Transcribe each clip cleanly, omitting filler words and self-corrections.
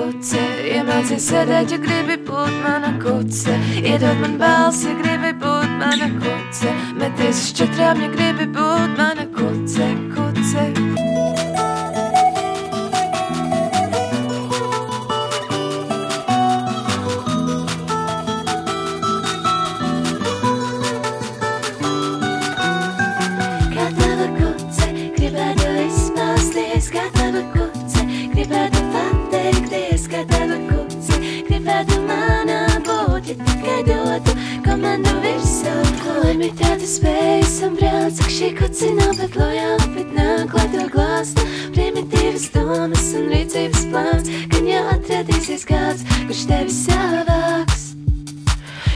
kuce. Iemācies sēdēt, ja gribi būt mana kuce. Iedod man balsi, ja gribi būt mana kuce. Meties uz četrām, ja gribi būt mana kuce, kuce. Gribētu pateikties, ka tava kuce. Gribētu manā būt, ja tikai dotu komandu virsū. Limitāti spējas un brāl, cik šī kuce nav, bet lojāli, bet nāk, lai to glāstu. Primitīvas domas un rīcības plāns, gan jau atradīsies kāds, kurš tevi savāks.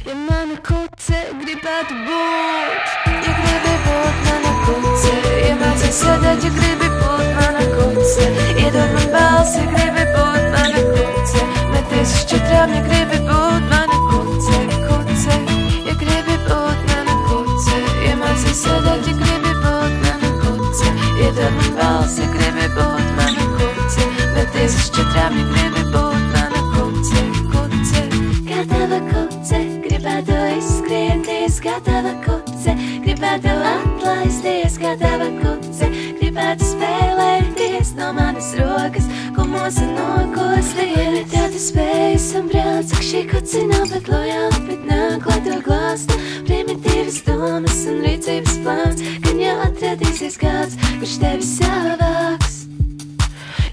Ja mana kuce gribētu būt, ja gribi būt mana kuce. Iemācies sēdēt, ja gribi būt mana kuce. Iedod man balsi, ja gribi būt mana kuce. Meties uz četrām, ja gribi būt mana kuce, kuce. Ja gribi būt mana kuce. Iemācies sēdēt, ja gribi būt mana kuce. Iedod man balsi, ja gribi būt mana kuce. Meties uz četrām, ja gribi būt mana kuce, kuce. Kā tava kuce, gribētu izskrieties, kā tava kuce. Gribētu atlaisties, kā tava kuce. Gribētu spēlēties no manas rokas, ko mūsu nokosti. Limitāti spējas un brāl, cik šī kuce nav, bet lojāli, bet nāk, lai to glāstu. Primitīvas domas un rīcības plāns, gan jau atradīsies kāds, kurš tevi savāks.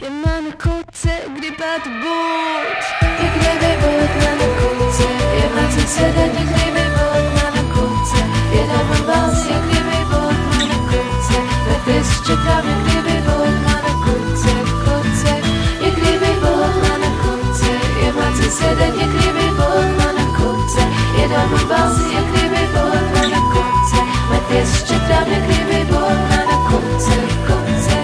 Ja mana kuce gribētu būt, ja gribi būt mana kuce. Iemācies sēdēt, ja gribi būt mana kuce. Iedod man balsi, ja gribi būt mana kuce. Meties uz četrām, ja gribi būt mana kuce, kuce. Ja gribi būt mana kuce. Iemācies sēdēt, ja gribi būt mana kuce. Iedod man balsi, ja gribi būt mana kuce. Meties uz četrām, ja gribi būt mana kuce, kuce.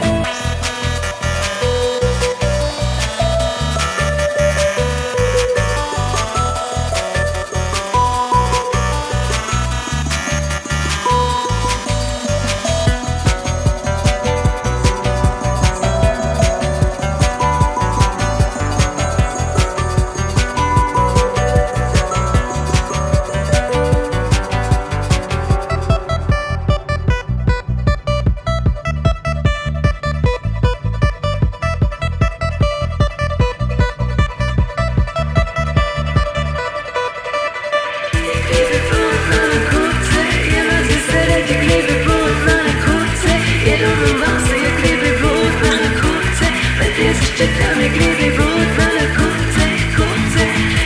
Četrām, ja gribi būt mana kuce, kuce.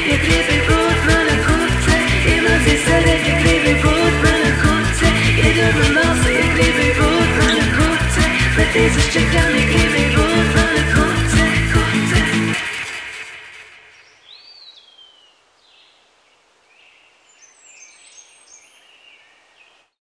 Ja gribi būt mana kuce. Iemācies sēdēt, ja gribi būt mana kuce. Iedod man balsi, ja gribi būt mana kuce. Meties uz četrām, ja gribi būt mana kuce.